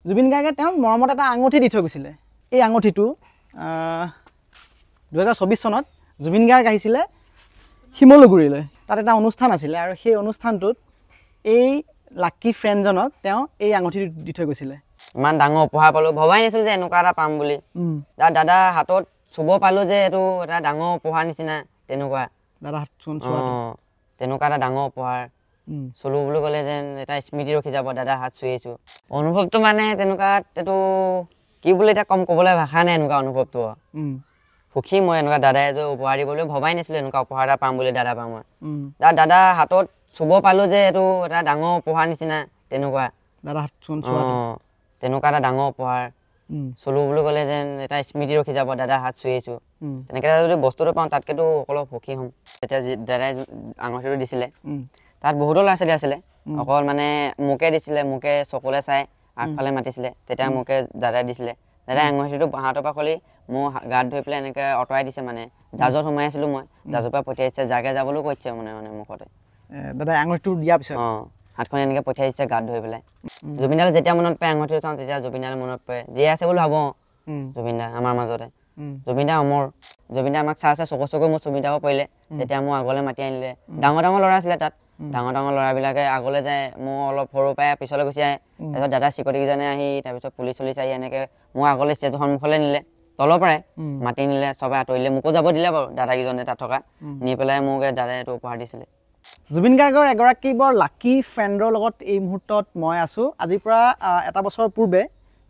জুবিন গাৰ্গে তেওঁ মৰমত এটা আঙুঠি দি থৈ গৈছিলে এই আঙুঠিটো 2024 চনত জুবিন গাৰ্গ আহিছিলে শিমলুগুৰিলৈ তাত এটা অনুষ্ঠান আছিলে আৰু সেই অনুষ্ঠানটোত এই লাকি ফ্ৰেণ্ডজনক তেওঁ এই আঙুঠিটো দি থৈ গৈছিলে ইমান ডাঙৰ উপহাৰ পালো ভবাই নাছিল যে এনেকুৱা এটা পাম বুলি দাদা হাতত চুব পালো যে এইটো এটা ডাঙৰ উপহাৰ নিচিনা তেনেকুৱা দাদা হাত তেনেকুৱা এটা ডাঙৰ উপহাৰ চলো বুলি ক'লে যেন এটা স্মৃতি ৰখি যাব দাদা হাত চুইছো অনুভৱটো মানে তেনেকুৱা এইটো কি বুলি এতিয়া কম ক'বলৈ ভাষা নাই এনেকুৱা অনুভৱটো সুখী মই এনেকুৱা দাদাই এযোৰ উপহাৰ দিবলৈ ভবাই নাছিলো এনেকুৱা উপহাৰ এটা পাম বুলি দাদা পাম মই দাদা হাতত চুব পালো যে এইটো এটা ডাঙৰ উপহাৰ নিচিনা তেনেকুৱা দাদা হাত তেনেকুৱা এটা ডাঙৰ উপহাৰ চলো বুলি ক'লে যেন এটা স্মৃতি ৰখি যাব দাদা হাত চুইছো তেনেকৈ যদি বস্তুটো পাওঁ তাতকেতো অলপ সুখী হ'ম তেতিয়া দাদাই আঙুঠিটো দিছিলে তাত বহুতো ল'ৰা ছোৱালী আছিলে অকল মানে মোকে দিছিলে মোকে চকুলে চাই আগফালে মাতিছিলে তেতিয়া মোকে দাদাই দিছিলে দাদাই আঙুঠিটো হাতৰ পৰা খুলি মোৰ গাত ধৰি পেলাই এনেকৈ আঁতৰাই দিছে মানে জাজত সোমাই আছিলোঁ মই জাজৰ পৰা পঠিয়াইছে জাগে যাবলৈও কৈছে মানে মুখতে দাদাই আঙুঠিটো দিয়াৰ পিছত হাতখন এনেকৈ পঠিয়াইছে গাত ধৰি পেলাই জুবিন দালে যেতিয়া মনত পায় আঙুঠিটো চাওঁ তেতিয়া জুবিন দালে মনত পৰে জীয়াই আছে বুলি ভাবোঁ জুবিন দা আমাৰ মাজতে জুবিন দা অমৰ জুবিন দা আমাক চাই চকু মোৰ চুমি দাও পৰিলে তেতিয়া মোৰ আগলৈ মাতি আনিলে ডাঙৰ ল'ৰা আছিলে তাত ডাঙৰ ল'ৰাবিলাকে আগলৈ যায় মোৰ অলপ সৰু পাই পিছলৈ গুচি আহে তাৰপিছত দাদা চিকটিকেইজনে আহি তাৰপিছত পুলিচ চুলিচ আহি এনেকৈ মোৰ আগলৈ ষ্টেজৰ সন্মুখলৈ নিলে তলৰ পৰাই মাতি নিলে চবে আঁতৰিলে মোকো যাব দিলে বাৰু দাদাকেইজনে তাত থকা নি পেলাই মোক দাদাই এইটো উপহাৰ দিছিলে জুবিন গাৰ্গৰ এগৰাকী বৰ লাকি ফ্ৰেণ্ডৰ লগত এই মুহূৰ্তত মই আছোঁ আজিৰ পৰা এটা বছৰ পূৰ্বে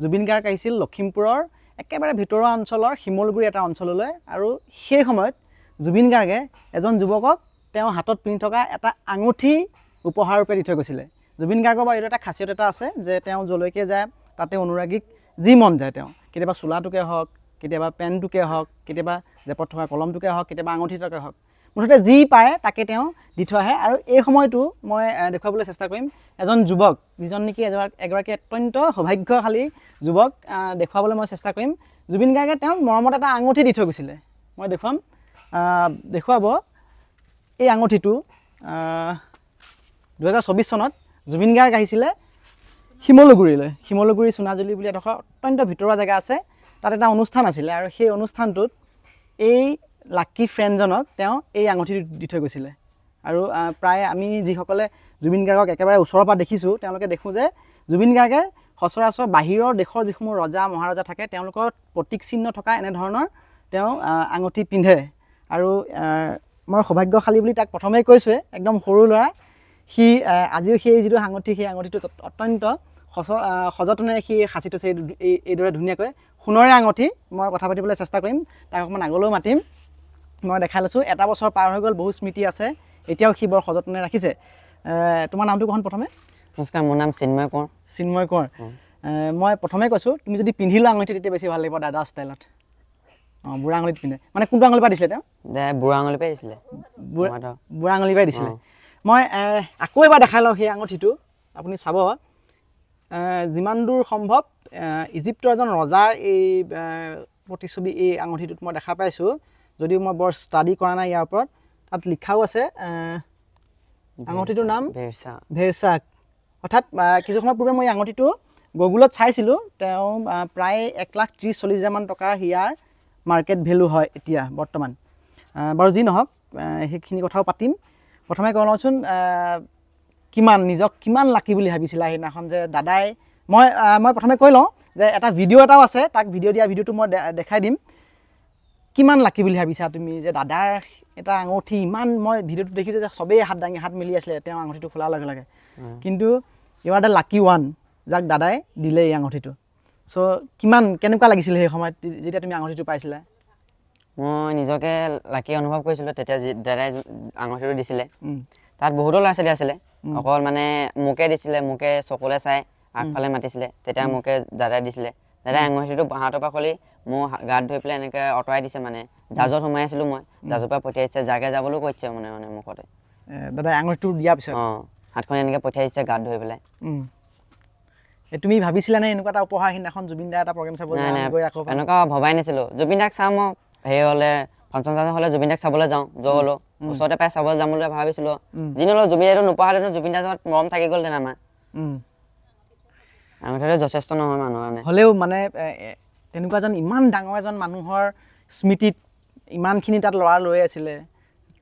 জুবিন গাৰ্গ আহিছিল লখিমপুৰৰ একেবাৰে ভিতৰুৱা অঞ্চলৰ শিমলুগুৰি এটা অঞ্চললৈ আৰু সেই সময়ত জুবিন গাৰ্গে এজন যুৱকক তেওঁ হাতত পিন্ধি থকা এটা আঙুঠি উপহাৰ ৰূপে দি থৈ গৈছিলে জুবিন গাৰ্গৰ বাৰু এইটো এটা খাচিয়ত এটা আছে যে তেওঁ যলৈকে যায় তাতে অনুৰাগীক যি মন যায় তেওঁ কেতিয়াবা চোলাটোকে হওক কেতিয়াবা পেনটোকে হওক কেতিয়াবা জেপত থকা কলমটোকে হওক কেতিয়াবা আঙুঠিটোকে হওক মুঠতে যি পায় তাকে তেওঁ দি থৈ আহে আৰু এই সময়টো মই দেখুৱাবলৈ চেষ্টা কৰিম এজন যুৱক যিজন নেকি এগৰাকী অত্যন্ত সৌভাগ্যশালী যুৱক দেখুৱাবলৈ মই চেষ্টা কৰিম জুবিন গাৰ্গে তেওঁ মৰমত এটা আঙুঠি দি থৈ গৈছিলে মই দেখুৱাব এই আঙুঠিটো 2024 চনত জুবিন গাৰ্গ আহিছিলে শিমলুগুৰিলৈ শিমলুগুৰি সোণাজুলি বুলি এডোখৰ অত্যন্ত ভিতৰুৱা জেগা আছে তাত এটা অনুষ্ঠান আছিলে আৰু সেই অনুষ্ঠানটোত এই লাকি ফ্ৰেণ্ডজনক তেওঁ এই আঙুঠিটো দি থৈ গৈছিলে আৰু প্ৰায় আমি যিসকলে জুবিন গাৰ্গক একেবাৰে ওচৰৰ পৰা দেখিছোঁ তেওঁলোকে দেখোঁ যে জুবিন গাৰ্গে সচৰাচৰ বাহিৰৰ দেশৰ যিসমূহ ৰজা মহাৰজা থাকে তেওঁলোকৰ প্ৰতীক চিহ্ন থকা এনেধৰণৰ তেওঁ আঙুঠি পিন্ধে আৰু মই সৌভাগ্যশালী বুলি তাক প্ৰথমেই কৈছোঁৱে একদম সৰু ল'ৰা সি আজিও সেই যিটো আঙুঠি সেই আঙুঠিটো অত্যন্ত সযতনেৰে সি সাঁচি থৈছে এইদৰে ধুনীয়াকৈ সোণৰে আঙুঠি মই কথা পাতিবলৈ চেষ্টা কৰিম তাক অকণমান আগলৈও মাতিম মই দেখাই লৈছোঁ এটা বছৰ পাৰ হৈ গ'ল বহু স্মৃতি আছে এতিয়াও সি বৰ সযতনে ৰাখিছে তোমাৰ নামটো কোন প্ৰথমে নমস্কাৰ মোৰ নাম চিন্ময় কোঁৱৰ মই প্ৰথমে কৈছোঁ তুমি যদি পিন্ধি লোৱা আঙুঠি তেতিয়া বেছি ভাল লাগিব দাদা ষ্টাইলত বুঢ়া আঙুলিত পিন্ধে মানে কোনটো আঙুলিৰ পৰা দিছিলে তেওঁ বুঢ়া আঙুলিৰ পৰাই দিছিলে বুঢ়া আঙুলিৰ পৰাই দিছিলে মই আকৌ এবাৰ দেখাই লওঁ সেই আঙুঠিটো আপুনি চাব যিমান দূৰ সম্ভৱ ইজিপ্তৰ এজন ৰজাৰ এই প্ৰতিচ্ছবি এই আঙুঠিটোত মই দেখা পাইছোঁ যদিও মই বৰ ষ্টাডি কৰা নাই ইয়াৰ ওপৰত তাত লিখাও আছে আঙুঠিটোৰ নাম ভেৰচাক অৰ্থাৎ কিছু সময় পূৰ্বে মই এই আঙুঠিটো গুগলত চাইছিলোঁ তেওঁ প্ৰায় 1,30,40,000 টকাৰ ইয়াৰ মাৰ্কেট ভেলু হয় এতিয়া বৰ্তমান বাৰু যি নহওক সেইখিনি কথাও পাতিম প্ৰথমে কৈ লওঁচোন নিজক কিমান লাকি বুলি ভাবিছিলা সেইদিনাখন যে দাদাই মই প্ৰথমে কৈ লওঁ যে এটা ভিডিঅ' এটাও আছে তাক ভিডিঅ'টো মই দেখাই দিম কিমান লাকি বুলি ভাবিছা তুমি যে দাদাৰ এটা আঙুঠি ইমান মই ভিডিঅ'টো দেখিছোঁ যে চবেই হাত মিলি আছিলে তেওঁ আঙুঠিটো খোলাৰ লগে লগে কিন্তু you are the lucky one যাক দাদাই দিলে এই আঙুঠিটো চ' কেনেকুৱা লাগিছিলে সেই সময়ত যেতিয়া তুমি আঙুঠিটো পাইছিলা মই নিজকে লাকি অনুভৱ কৰিছিলোঁ তেতিয়া দাদাই আঙুঠিটো দিছিলে তাত বহুতো ল'ৰা ছোৱালী আছিলে অকল মানে মোকে দিছিলে মোকে চকুলে চাই আগফালে মাতিছিলে তেতিয়া মোকে দাদাই দিছিলে দাদাই আঙুঠিটো হাতৰ পৰা খুলি মোৰ গাত ধৰি পেলাই এনেকৈ আঁতৰাই দিছে মানে জাজত সোমাই আছিলোঁ মই জাজৰ পৰা পঠিয়াইছে জাগে যাবলৈও কৈছে মানে মুখতে দাদাই আঙুঠিটো দিয়াৰ পিছত হাতখন এনেকৈ পঠিয়াইছে গাত ধৰি পেলাই তুমি ভাবিছিলানে এনেকুৱা এটা উপহাৰ সিদিনাখন জুবিন দাৰ এটা প্ৰগ্ৰেম চাবলৈ এনেকুৱা ভবাই নাছিলোঁ জুবিন দাক চাওঁ মই সেই হ'লে ফাংচন হ'লে জুবিন দাক চাবলৈ যাওঁ য'ত হ'লেও ওচৰতে পাই চাবলৈ যাম বুলি ভাবিছিলোঁ যি নহ'লেও জুবিন দাটো নোপোৱা হ'লেতো জুবিন দাৰ মৰম থাকি গ'লহেঁতেন আমাৰ আঙুঠিটো যথেষ্ট নহয় মানুহৰ কাৰণে হ'লেও মানে তেনেকুৱা ইমান ডাঙৰ এজন মানুহৰ স্মৃতিত ইমানখিনি তাত ল'ৰা লৈ আছিলে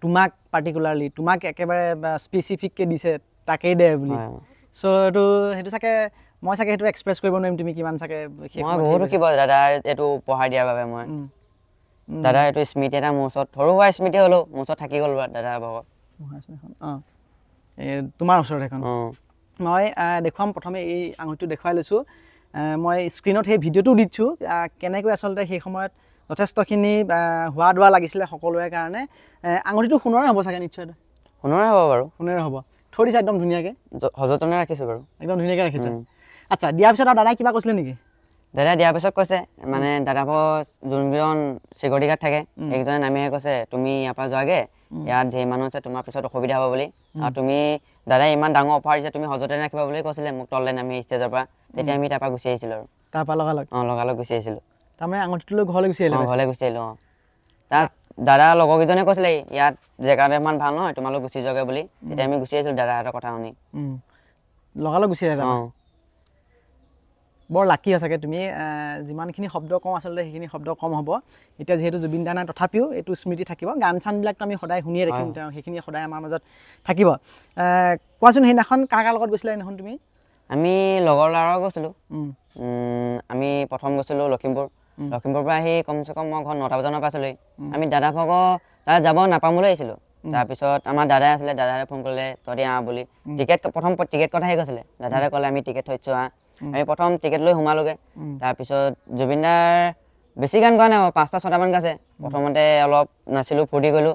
তোমাক পাৰ্টিকুলাৰলি তোমাক একেবাৰে স্পেচিফিককৈ দিছে তাকেই দে বুলি চ' সেইটো চাগে মই চাগে সেইটো এক্সপ্ৰেছ কৰিব নোৱাৰিম তুমি কিমান চাগে মই বহুত সুখিব দাদাৰ এইটো উপহাৰ দিয়াৰ বাবে মই দাদাৰ এইটো স্মৃতি এটা মোৰ ওচৰত সৰু সুৰা স্মৃতি হ'লেও মোৰ ওচৰত থাকি গ'ল দাদাৰ ভাগত অঁ তোমাৰ ওচৰত এখন মই দেখুৱাম প্ৰথমে এই আঙুঠিটো দেখুৱাই লৈছোঁ মই স্ক্ৰীণত সেই ভিডিঅ'টো দিছোঁ কেনেকৈ আচলতে সেই সময়ত যথেষ্টখিনি হোৱা দোৱা লাগিছিলে সকলোৰে কাৰণে আঙুঠিটো সোণৰে হ'ব চাগে নিশ্চয় সোণৰে হ'ব বাৰু সোণৰে হ'ব থৈ দিছা একদম ধুনীয়াকৈ সযতনে ৰাখিছোঁ বাৰু একদম ধুনীয়াকৈ ৰাখিছা আচ্ছা দিয়াৰ পিছত আৰু দাদাই কিবা কৈছিলে নেকি দাদাই দিয়াৰ পিছত কৈছে মানে দাদাকৰ যোনকেইজন চিকিউৰিটি গাৰ্ড থাকে সেইকেইজনে নামিহে কৈছে তুমি ইয়াৰ পৰা যোৱাগৈ ইয়াত ধেৰ মানুহ আছে তোমাৰ পিছত অসুবিধা হ'ব বুলি আৰু তুমি দাদাই ইমান ডাঙৰ অফাৰ দিছে তুমি সযতনে ৰাখিবা বুলি কৈছিলে মোক তললৈ নামি ষ্টেজৰ পৰা তেতিয়া আমি তাৰপৰা গুচি আহিছিলোঁ আৰু তাৰপৰা লগালগ গুচি আহিছিলোঁ তাৰমানে আঙুঠিটো লৈ ঘৰলৈ গুচি আহিলোঁ ঘৰলৈ গুচি আহিলোঁ তাত দাদা লগৰকেইজনে কৈছিলে ইয়াত জেগাটো ইমান ভাল নহয় তোমালোক গুচি যোৱাগৈ বুলি তেতিয়া আমি গুচি আহিছিলোঁ দাদাহঁতৰ কথা শুনি লগালগ গুচি আহিলা বৰ লাকি সঁচাকৈ তুমি যিমানখিনি শব্দ কম আচলতে সেইখিনি শব্দ কম হ'ব এতিয়া যিহেতু জুবিন দা নাই তথাপিও এইটো স্মৃতি থাকিব গান চানবিলাকতো আমি সদায় শুনিয়ে ৰাখিম তেওঁ সেইখিনি সদায় আমাৰ মাজত থাকিব কোৱাচোন সেইদিনাখন কাৰ লগত গৈছিলা সেইদিনাখন তুমি আমি লগৰ ল'ৰাৰ গৈছিলোঁ আমি প্ৰথম গৈছিলোঁ লখিমপুৰৰ পৰা আহি কমচে কম মই ঘৰত 9টা বজামানৰ পাইছিলোঁ আমি দাদা ভাগৰ তাত যাব নাপাম বুলি আহিছিলোঁ তাৰপিছত আমাৰ দাদাই আছিলে দাদাই ফোন কৰিলে তহঁতি আহ বুলি প্ৰথম টিকেট কথাহে কৈছিলে দাদাই ক'লে আমি টিকেট থৈছোঁ আমি প্ৰথম টিকেট লৈ সোমালোগৈ তাৰপিছত জুবিন দাৰ বেছি গান গোৱা নাই 5টা 6টামান গাইছে প্ৰথমতে অলপ নাচিলোঁ ফূৰ্তি কৰিলোঁ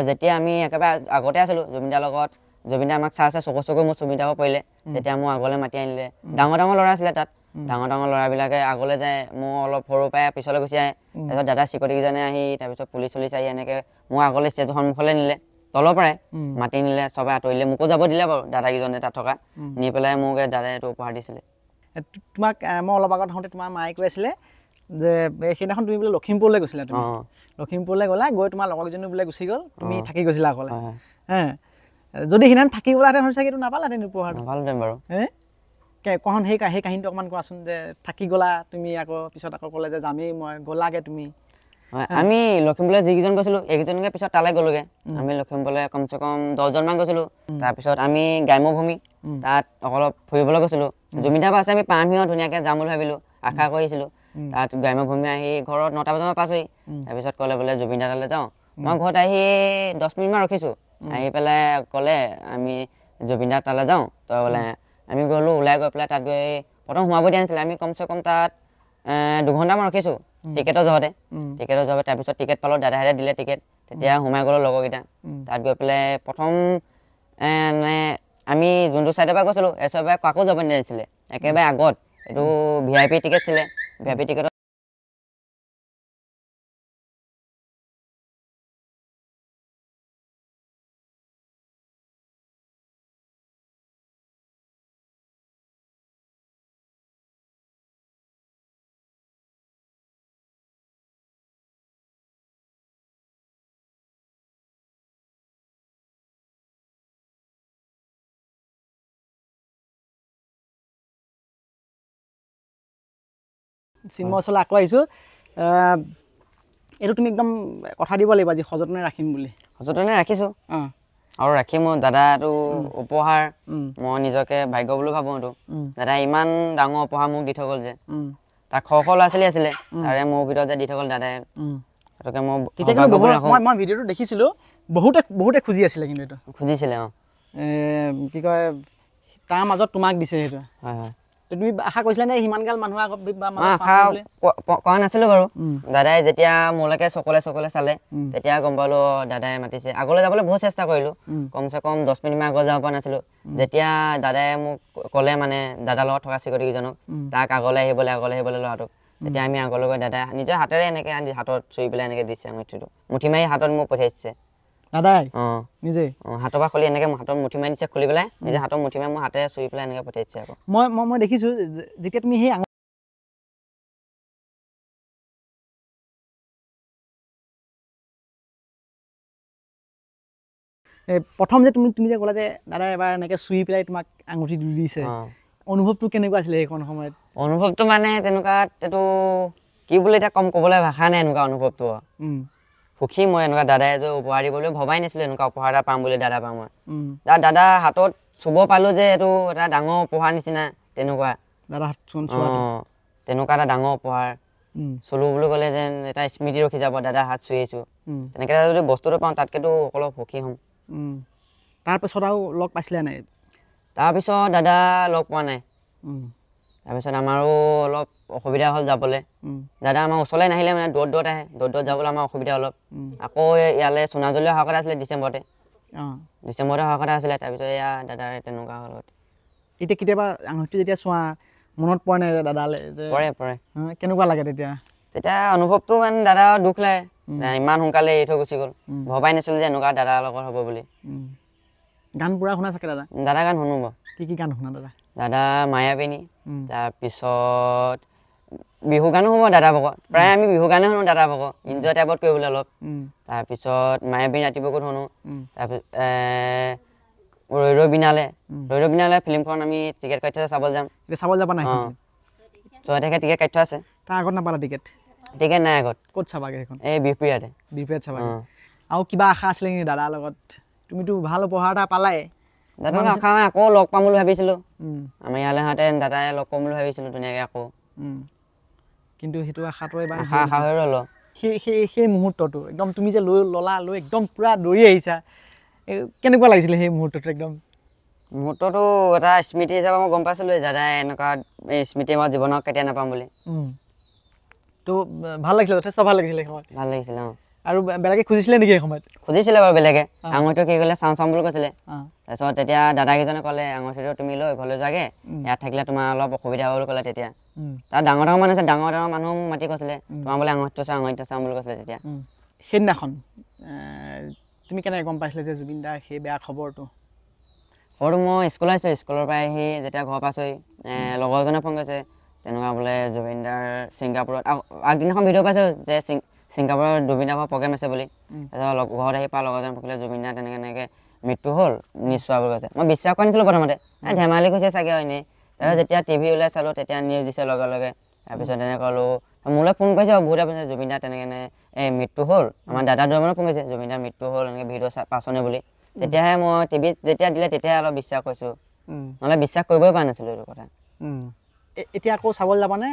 যেতিয়া আমি একেবাৰে আগতে আছিলোঁ জুবিন দাৰ লগত জুবিন দাই আমাক চাই চকু মোৰ চুমি দাব পৰিলে তেতিয়া মোক আগলৈ মাতি আনিলে ডাঙৰ ল'ৰা আছিলে তাত ডাঙৰ ল'ৰাবিলাকে আগলৈ যায় মোৰ অলপ সৰু পাই পিছলৈ গুচি আহে তাৰপিছত দাদা চিকিউৰিটিকেইজনে আহি তাৰপিছত পুলিচ আহি এনেকৈ মোক আগলৈ ষ্টেজৰ সন্মুখলৈ নিলে তলৰ পৰাই মাতি নিলে চবে আঁতৰিলে মোকো যাব দিলে বাৰু দাদাকেইজনে তাত থকা নি পেলাই মোক দাদাই এইটো উপহাৰ দিছিলে তোমাক মই অলপ আগত আহোঁতে তোমাৰ মায়ে কৈ আছিলে যে সেইদিনাখন তুমি বোলে লখিমপুৰলৈ গৈছিলা তুমি লখিমপুৰলৈ গ'লা গৈ তোমাৰ লগৰকেইজনী বোলে গুচি গ'ল তুমি থাকি গৈছিলা অকলে যদি সেইদিনাখন থাকি গ'লাহেঁতেন চাগে এইটো নাপালাহেঁতেন উপহাৰ নাপালোহেঁতেন বাৰু কোৱাচোন সেই কাহিনীটো অকণমান কোৱাচোন যে থাকি গ'লা তুমি আকৌ পিছত আকৌ ক'লে যে যামেই মই গ'লাগৈ তুমি আমি লখিমপুৰলৈ যিকেইজন গৈছিলোঁ এইকেইজনকে পিছত তালৈ গ'লোগৈ আমি লখিমপুৰলৈ কমচে কম 10জনমান গৈছিলোঁ তাৰপিছত আমি গ্ৰাম্যভূমি তাত অলপ ফুৰিবলৈ গৈছিলোঁ জুবিন দা আছে আমি পামহিও ধুনীয়াকৈ যাম বুলি ভাবিলোঁ আশা কৰিছিলোঁ তাত গ্ৰাম্যভূমি আহি ঘৰত 9টা বজামান পাইছোঁহি তাৰপিছত ক'লে বোলে জুবিন দালৈ যাওঁ মই ঘৰত আহি 10 মিনিটমান ৰখিছোঁ আহি পেলাই ক'লে আমি জুবিন দাৰ তালৈ যাওঁ তই বোলে আমি গ'লোঁ ওলাই গৈ পেলাই তাত গৈ প্ৰথম সোমাব দিয়া নাছিলে আমি কমচে কম তাত 2 ঘণ্টামান ৰখিছোঁ টিকেটৰ জহতে তাৰপিছত টিকেট পালোঁ দাদাহঁতে দিলে টিকেট তেতিয়া সোমাই গ'লোঁ লগৰকেইটা তাত গৈ পেলাই প্ৰথম আমি যোনটো ছাইডৰ পৰা গৈছিলোঁ এই চাইডৰ পৰা কাকো যাব নিদিছিলে একেবাৰে আগত এইটো VIP টিকেট আছিলে VIP টিকেটত চিন্ময় ওচৰলৈ আকৌ আহিছোঁ এইটো তুমি একদম কথা দিব লাগিব আজি সযতনে ৰাখিম বুলি সযতনে ৰাখিছোঁ আৰু ৰাখিমো দাদাটো উপহাৰ মই নিজকে ভাগ্য বুলি ভাবোঁ এইটো দাদা ইমান ডাঙৰ উপহাৰ মোক দি থৈ গ'ল যে তাক শ ল'ৰা ছোৱালী আছিলে তাৰে মোৰ ভিতৰত যে দি থৈ গ'ল দাদাই গতিকে মই ভিডিঅ'টো দেখিছিলোঁ বহুতে খুজি আছিলে কিন্তু এইটো খুজিছিলে কি কয় তাৰ মাজত তোমাক দিছে সেইটো হয় তুমি আশা কৰিছিলা নে সিমানগাল মানুহ আগত আশা কৰা নাছিলোঁ বাৰু দাদাই যেতিয়া মোলৈকে চকলে চালে তেতিয়া গম পালোঁ দাদাই মাতিছে আগলৈ যাবলৈ বহুত চেষ্টা কৰিলোঁ কমচে কম 10 মিনিটমান আগলৈ যাব পৰা নাছিলোঁ যেতিয়া দাদাই মোক ক'লে মানে দাদাৰ লগত থকা চিকিউৰিটিকেইজনক তাক আগলৈ আহিবলৈ ল'ৰাটোক তেতিয়া আমি আগলৈ গৈ দাদাই নিজৰ হাতেৰে এনেকৈ হাতত চুই পেলাই এনেকৈ দিছে আঙুঠিটো মুঠি মাৰি হাতত মোক পঠিয়াইছে দাদাই নিজে হাতৰ পৰা খুলি এনেকৈ হাতত মুঠি মাৰি দিছে খুলি পেলাই নিজে হাতত মুঠি মাৰি মোৰ হাতেৰে চুই পেলাই এনেকৈ পঠিয়াইছে আকৌ মই দেখিছোঁ যেতিয়া তুমি সেই প্ৰথম যে তুমি যে ক'লা যে দাদাই এবাৰ এনেকৈ চুই পেলাই তোমাক আঙুঠি দি দিছে অনুভৱটো কেনেকুৱা আছিলে সেইখন সময়ত অনুভৱটো মানে তেনেকুৱা এইটো কি বুলি এতিয়া কম ক'বলৈ ভাষা নাই এনেকুৱা অনুভৱটো সুখী মই এনেকুৱা দাদাই এযোৰ উপহাৰ দিবলৈ ভবাই নাছিলোঁ এনেকুৱা উপহাৰ এটা পাম বুলি দাদা পাম মই দাদা হাতত চুব পালোঁ যে এইটো এটা ডাঙৰ উপহাৰ নিচিনা তেনেকুৱা দাদা হাত তেনেকুৱা এটা ডাঙৰ উপহাৰ চুলো বুলি ক'লে যেন এটা স্মৃতি ৰখি যাব দাদা হাত চুইছোঁ তেনেকৈ যদি বস্তুটো পাওঁ তাতকৈতো অলপ সুখী হ'ম তাৰপিছত আৰু লগ পাইছিলে নাই তাৰপিছত দাদা লগ পোৱা নাই তাৰপিছত আমাৰো অলপ অসুবিধা হ'ল যাবলৈ দাদা আমাৰ ওচৰলৈ নাহিলে মানে দূৰত আহে দূৰত যাবলৈ আমাৰ অসুবিধা অলপ আকৌ ইয়ালৈ সোণাজুলি অহা কথা আছিলে ডিচেম্বৰতে অহা কথা আছিলে তাৰপিছত এয়া দাদাৰ তেনেকুৱা হ'ল এতিয়া কেতিয়াবা আঙুঠিটো যেতিয়া চোৱা মনত পৰে নাই দাদালৈ যে পৰে কেনেকুৱা লাগে তেতিয়া অনুভৱটো মানে দাদা দুখ লাগে ইমান সোনকালে এৰি থৈ গুচি গ'ল ভবাই নাছিলোঁ যে এনেকুৱা দাদাৰ লগত হ'ব বুলি গান পুৰা শুনা চাগে দাদা গান শুনো বাৰু কি গান শুনা দাদা মায়াবিনী তাৰপিছত বিহু গানো শুনো দাদা ভাগৰ প্ৰায় আমি বিহু গানে শুনো দাদা ভাগৰ ইনজয় টাইপত কৰিবলৈ অলপ তাৰপিছত মায়াবিনী ৰাতিপুৱা শুনো তাৰপিছত ৰৈ বিনালে ফিল্মখন আমি টিকেট কাটি থৈছে চাবলৈ যাম চাবলৈ যাবা নাই 6 তাৰিখে টিকেট কাটি থোৱা আছে তাৰ আগত নাপালা টিকেট নাই আগত ক'ত চাবাগে সেইখন এই বিহপুৰীয়াত চাবাগে আৰু কিবা আশা আছিলে নেকি দাদাৰ লগত তুমিতো ভাল উপহাৰ এটা পালাই দাদাৰ আশা আকৌ লগ পাম বুলি ভাবিছিলোঁ আমাৰ ইয়ালৈ আহোঁতে দাদাই লগ পাম বুলি ভাবিছিলোঁ ধুনীয়াকৈ আকৌ কিন্তু সেইটো আশাটো এবাৰ আশা হৈ ৰ'ল সেই মুহূৰ্তটো একদম তুমি যে লৈ একদম পূৰা দৌৰি আহিছা কেনেকুৱা লাগিছিলে সেই মুহূৰ্তটো মুহূৰ্তটো এটা স্মৃতি হিচাপে মই গম পাইছিলোঁ দাদাই এনেকুৱা স্মৃতি মই জীৱনত কেতিয়া নাপাম বুলি তো ভাল লাগিছিলে যথেষ্ট ভাল লাগিছিলে ভাল লাগিছিলে আৰু বেলেগে খুজিছিলে নেকি এই সময়ত খুজিছিলে বাৰু বেলেগে আঙুঠিটো কি ক'লে চাওঁ বুলি কৈছিলে তাৰপিছত তেতিয়া দাদাকেইজনে ক'লে আঙুঠিটো তুমি লৈ ঘৰলৈ যোৱাগে ইয়াত থাকিলে তোমাৰ অলপ অসুবিধা হ'ব বুলি ক'লে তেতিয়া তাত ডাঙৰ মানুহ আছে ডাঙৰ মানুহ মাতি কৈছিলে তোমাৰ বোলে আঙুঠিটো চাওঁ বুলি কৈছিলে তেতিয়া সেইদিনাখন তুমি কেনেকৈ গম পাইছিলে যে জুবিন দাৰ সেই বেয়া খবৰটো মই স্কুল আহিছোঁ স্কুলৰ পৰা আহি যেতিয়া ঘৰ পাইছোঁহি লগৰজনে ফোন কৰিছে তেনেকুৱা বোলে জুবিন দাৰ ছিংগাপুৰত আগদিনাখন ভিডিঅ' পাইছোঁ যে ছিংগাপুৰত জুবিন দাৰ প্ৰগ্ৰেম আছে বুলি তাৰপিছত ঘৰত আহি পাই লগৰজনে ফোন কৰিলে জুবিন দাৰ তেনেকৈ মৃত্যু হ'ল নিশ্চয় বুলি কৈছে মই বিশ্বাস কৰা নাছিলোঁ প্ৰথমতে ধেমালি কৈছে চাগে এনেই তাৰপিছত যেতিয়া টিভি ওলাই চালোঁ তেতিয়া নিউজ দিছে লগে তাৰপিছত তেনেকৈ ক'লোঁ মোলৈ ফোন কৰিছে বহুতে কৈছে জুবিন দাৰ তেনেকৈ মৃত্যু হ'ল আমাৰ দাদা দুজনে ফোন কৰিছে জুবিন দাৰ মৃত্যু হ'ল এনেকৈ ভিডিঅ' পাছনে বুলি তেতিয়াহে মই টিভিত যেতিয়া দিলে তেতিয়াহে অলপ বিশ্বাস কৰিছোঁ নহ'লে বিশ্বাস কৰিবই পৰা নাছিলোঁ এইটো কথা এতিয়া আকৌ চাবলৈ যাবানে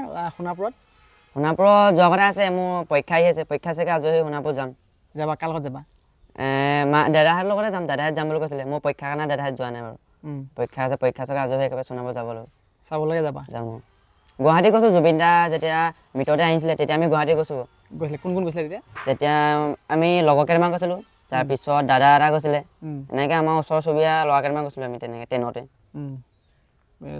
সোণাপুৰত যোৱা কথা আছে মোৰ পৰীক্ষা আহি আছে পৰীক্ষা চাগে আজৰি সোণাপুৰ যাবা কাৰ লগত যাবা দাদাহঁতৰ লগতে যাম দাদাহঁত যাম বুলি কৈছিলে মোৰ পৰীক্ষাৰ কাৰণে দাদাহঁত যোৱা নাই বাৰু পৰীক্ষা আছে পৰীক্ষা চাগে আজৰি হৈ একেবাৰে সোণাপুৰ চাবলৈ যাবা যাম গুৱাহাটী গৈছোঁ জুবিন দা যেতিয়া মৃততে আহিছিলে তেতিয়া আমি গুৱাহাটী গৈছোঁ কোন গৈছিলে তেতিয়া আমি লগৰ কেইটামান গৈছিলোঁ তাৰপিছত দাদা এটা গৈছিলে এনেকৈ আমাৰ ওচৰ চুবুৰীয়া ল'ৰা কেইটামান গৈছিলোঁ আমি তেনেকৈ ট্ৰেইনতে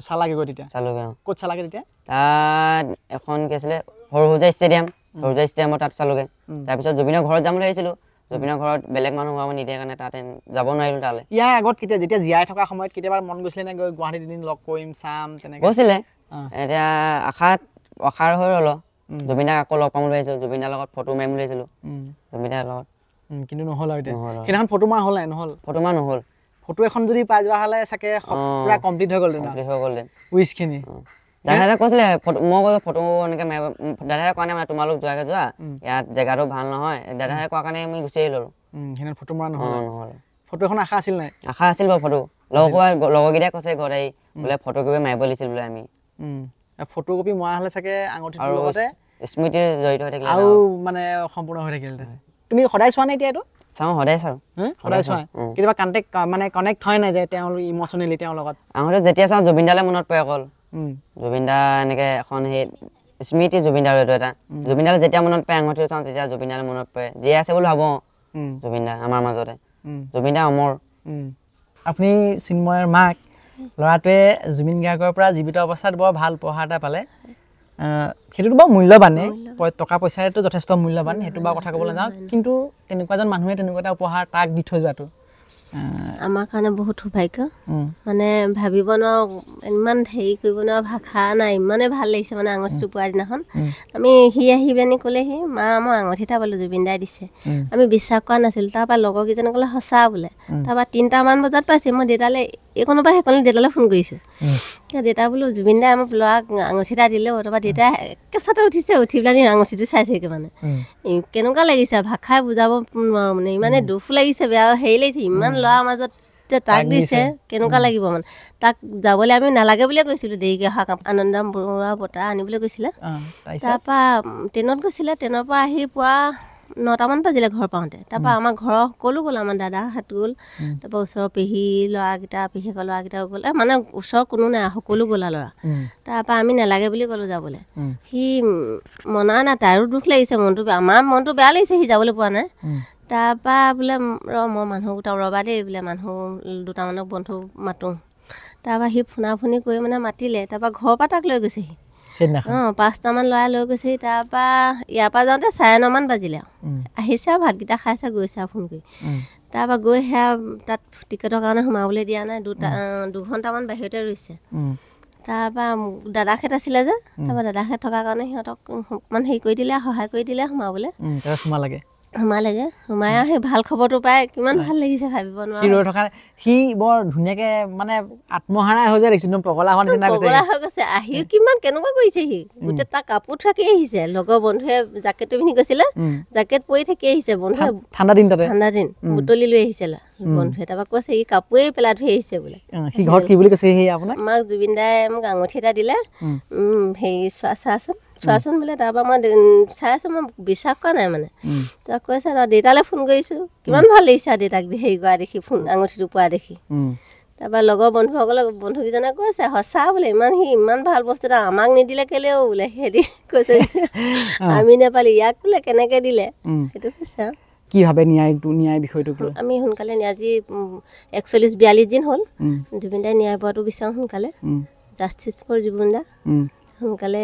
চালাগে তেতিয়া চালোগৈ ক'ত চালাগে তেতিয়া তাত এখন কি আছিলে সৰুসজাই ষ্টেডিয়ামৰ তাত চালোগৈ তাৰপিছত জুবিনৰ ঘৰত যাম বুলি ভাবিছিলোঁ জুবিনৰ ঘৰত বেলেগ মানুহ হোৱাব নিদিয়ে কাৰণে তাত যাব নোৱাৰিলোঁ তালৈ ইয়াৰ আগত যেতিয়া জীয়াই থকা সময়ত কেতিয়াবা মন গৈছিলে নে গুৱাহাটীত এদিন লগ কৰিম চাম তেনেকৈ গৈছিলে এতিয়া আশাৰ হৈ ৰ'ল জুবিন দাক আকৌ লগ পাম বুলি ভাবিছিলোঁ জুবিন দাৰ লগত ফটো মাৰিম বুলি ভাবিছিলোঁ জুবিন দাৰ লগত কিন্তু নহ'ল আৰু এতিয়া সেইদিনাখন ফটো মাৰা হ'ল নাই ফটো মাৰা নহ'ল ফটো এখন যদি পাই যোৱা হ'লে চাগে পুৰা কমপ্লিট হৈ গ'লহেঁতেন উইচখিনি দাদাহঁতে কৈছিলে মই কৈছোঁ ফটো এনেকৈ মাৰিব দাদাহঁতে কোৱা নাই মানে তোমালোক যোৱাকৈ যোৱা ইয়াত জেগাটো ভাল নহয় দাদাহঁতে কোৱা কাৰণে আমি গুচি আহিলোঁ সেইদিনা ফটো মৰা নহ'ল ফটো এখন আশা আছিল নাই আশা আছিল বাৰু ফটো লগৰকেইটাই কৈছে ঘৰত আহি বোলে ফটো কপি মাৰিব লাগিছিল বোলে আমি ফটো কপি মৰা হ'লে চাগে আঙুঠিটোৰ লগতে স্মৃতি জড়িত হৈ থাকিলে আৰু মানে সম্পূৰ্ণ হৈ থাকিলহেঁতেন তুমি সদায় চোৱা নাই এতিয়া এইটো চাওঁ সদায় চাওঁ কেতিয়াবা কানেক্ট হয় নাই যে তেওঁলোক ইম'চনেলি তেওঁৰ লগত আঙুঠি যেতিয়া চাওঁ জুবিন দালৈ মনত পৰে অকল জুবিন দা এনেকৈ এখন সেই স্মৃতি জুবিন দাৰ এইটো এটা জুবিন দালৈ যেতিয়া মনত পৰে আঙুঠিটো চাওঁ তেতিয়া জুবিন দালৈ মনত পৰে জীয়াই আছে বুলি ভাবোঁ জুবিন দা আমাৰ মাজতে জুবিন দা অমৰ আপুনি চিন্ময়ৰ মাক ল'ৰাটোৱে জুবিন গাৰ্গৰ পৰা জীৱিত অৱস্থাত বৰ ভাল উপহাৰ এটা পালে সেইটোতো বাৰু মূল্যৱানেই টকা পইচাৰেতো যথেষ্ট মূল্যৱান সেইটো বাৰু কথা ক'বলৈ যাওঁ কিন্তু তেনেকুৱা এজন মানুহে তেনেকুৱা এটা উপহাৰ তাক দি থৈ যোৱাটো আমাৰ কাৰণে বহুত সৌভাগ্য মানে ভাবিব নোৱাৰো ইমান হেৰি কৰিব নোৱাৰা ভাষা নাই ইমানেই ভাল লাগিছে মানে আঙুঠিটো পোৱাৰ দিনাখন আমি সি আহি পেনি ক'লেহি মা মই আঙুঠি এটা পালোঁ জুবিন দাই দিছে আমি বিশ্বাস কৰা নাছিলোঁ তাৰপৰা লগৰকেইজনে ক'লে সঁচা বোলে তাৰপৰা 3টামান বজাত পাইছে মই দেউতালৈ এইকণৰ পৰা সেইকণলৈ দেউতালৈ ফোন কৰিছোঁ দেউতা বোলো জুবিন দাই আমাক ল'ৰাক আঙুঠি এটা দিলে তাৰপৰা দেউতাই একেচাতে উঠিছে উঠি পেলাই আঙুঠিটো চাইছেগৈ মানে কেনেকুৱা লাগিছে ভাষাই বুজাব নোৱাৰোঁ মানে ইমানে দুখ লাগিছে বেয়া হেৰি লাগিছে ইমান ল'ৰাৰ মাজত যে তাক দিছে কেনেকুৱা লাগিব মানে তাক যাবলৈ আমি নালাগে বুলিয়ে কৈছিলোঁ দেৰিকৈ অহা আনন্দৰাম বৰুৱা বঁটা আনিবলৈ কৈছিলে তাৰপৰা ট্ৰেইনত গৈছিলে ট্ৰেইনৰ পৰা আহি পুৱা 9টামান বাজিলে ঘৰ পাওঁতে তাৰপৰা আমাৰ ঘৰৰ সকলো গ'ল আমাৰ দাদাহঁত গ'ল তাৰপৰা ওচৰৰ পেহী ল'ৰাকেইটা পেহীয়েকৰ ল'ৰাকেইটাও গ'ল মানে ওচৰৰ কোনো নাই সকলো গ'লা ল'ৰা তাৰপৰা আমি নালাগে বুলি ক'লোঁ যাবলৈ সি মনা নাই তাৰো দুখ লাগিছে মনটো আমাৰ মনটো বেয়া লাগিছে সি যাবলৈ পোৱা নাই তাৰপৰা বোলে মই মানুহ গোটাওঁ ৰ'বা দেই বোলে মানুহ দুটামানক বন্ধু মাতোঁ তাৰপৰা সি ফোনা ফুনি কৰি মানে মাতিলে তাৰপৰা ঘৰৰ পৰা তাক লৈ গৈছেহি 5টামান ল'ৰাই লৈ গৈছেহি তাৰপৰা ইয়াৰ পৰা যাওঁতে 9:30মান বাজিলে আহিছে আৰু ভাতকেইটা খাইছে গৈছে আৰু ফোন কৰি তাৰপৰা গৈ সেয়া তাত টিকেটৰ কাৰণে সোমাবলৈ দিয়া নাই 2ঘণ্টামান বাহিৰতে ৰৈছে তাৰপৰা দাদাহঁত আছিলে যে তাৰপৰা দাদাহঁত থকাৰ কাৰণে সিহঁতক অকণমান হেৰি কৰি দিলে সহায় কৰি দিলে সোমাবলৈ সোমালেগৈ সোমাই আৰু সেই ভাল খবৰটো পাই কিমান ভাল লাগিছে ভাবিব নোৱাৰোঁ সি বৰ ধুনীয়াকৈ মানে আত্মহাৰাই হৈ যায় দেখিছোঁ পগলা হোৱা নিচিনা পগলা হৈ গৈছে আহিও কিমান কেনেকুৱা কৰিছে সি গোটেই তাৰ কাপোৰ থাকি আহিছে লগৰ বন্ধুৱে জেকেটটো পিন্ধি গৈছিলে জেকেট পৰি থাকি আহিছে বন্ধুৱে ঠাণ্ডা দিন বুটলি লৈ আহিছিলে বন্ধুৱে তাৰপৰা কৈছে সি কাপোৰেই পেলাই থৈ আহিছে বোলে সি ঘৰত কি বুলি কৈছে সি আপোনাক আমাক জুবিন দাই মোক আঙুঠি এটা দিলে হেৰি চোৱাচোন বোলে তাৰপৰা মই চাই আছোঁ মই বিশ্বাস কৰা নাই মানে তাক কৈছে দেউতালৈ ফোন কৰিছোঁ কিমান ভাল লাগিছে আৰু দেউতাক হেৰি কৰা দেখি ফোন আঙুঠিটো পোৱা দেখি তাৰপৰা লগৰ বন্ধুকেইজনে কৈছে সঁচা বোলে ইমান ভাল বস্তু এটা আমাক নিদিলে কেলেও বোলে সিহঁতি কৈছে আমি নেপালি ইয়াক বোলে কেনেকৈ দিলে সেইটো কৈছে আৰু কি ভাবে ন্যায় বিষয়টো আমি সোনকালে আজি 41-42 দিন হ'ল জুবিন দাই ন্যায় পোৱাটো বিচাৰোঁ সোনকালে জাষ্টিছ ফৰ জুবিন দা সোনকালে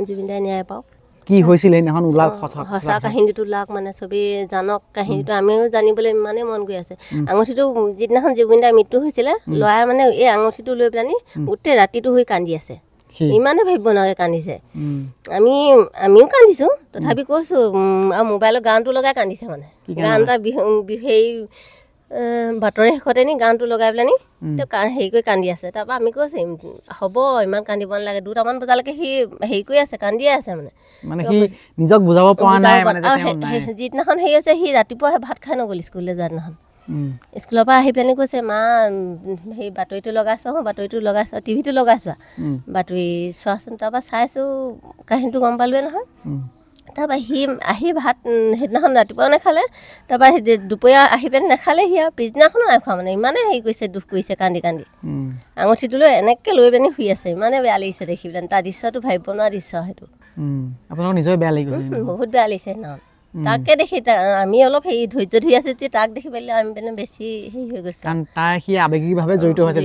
জুবিন দাই ন্যায় পাওক কি হৈছিল সেইদিনাখন ওলাওক সঁচা কাহিনীটো ওলাওক মানে চবেই জানক কাহিনীটো আমিও জানিবলৈ ইমানেই মন গৈ আছে আঙুঠিটো যিদিনাখন জুবিন দাৰ মৃত্যু হৈছিলে ল'ৰাই মানে এই আঙুঠিটো লৈ পেলানি গোটেই ৰাতিটো হৈ কান্দি আছে ইমানে ভাবিব নোৱাৰে কান্দিছে আমিও কান্দিছোঁ তথাপি কৈছোঁ আৰু মোবাইলত গানটো লগাই কান্দিছে মানে গান এটা হেৰি বাতৰি শেষতে নি গানটো লগাই পেলানি তেওঁ হেৰি কৰি কান্দি আছে তাৰপৰা আমি কৈছোঁ হ'ব ইমান কান্দিব নালাগে 2টামান বজালৈকে সি হেৰি কৰি আছে কান্দিয়ে আছে মানে সি নিজক বুজাব পৰা নাই যিদিনাখন হেৰি আছে সি ৰাতিপুৱা ভাত খাই নগ'ল স্কুললৈ যোৱা দিনাখন স্কুলৰ পৰা আহি পেলানি কৈছে মা সেই বাতৰিটো লগাইছোঁ টিভিটো লগাইছোঁ বাতৰি চোৱাচোন তাৰপৰা চাইছোঁ কাহিনীটো গম পালোৱে নহয় তাৰপৰা সি আহি ভাত সেইদিনাখন ৰাতিপুৱাও নাখালে তাৰপৰা দুপৰীয়া আহি পেলাই নাখালে সি আৰু পিছদিনাখনো নাই খোৱা মানে ইমানে হেৰি কৰিছে দুখ কৰিছে কান্দি আঙুঠিটো লৈ এনেকৈ লৈ পেলানি শুই আছে ইমানে বেয়া লাগিছে দেখি পেলাই তাৰ দৃশ্যটো ভাবিব নোৱাৰা দৃশ্য সেইটো আপোনালোকৰ নিজৰে বেয়া লাগি গৈছে বহুত বেয়া লাগিছে সেইদিনাখন তাকে দেখি আমি অলপ হেৰি ধৈৰ্য ধৰি আছোঁ যে তাক দেখি পেলাই আমি মানে বেছি হেৰি হৈ গৈছোঁ কাৰণ তাৰ সি আৱেগিকভাৱে জড়িত হৈছে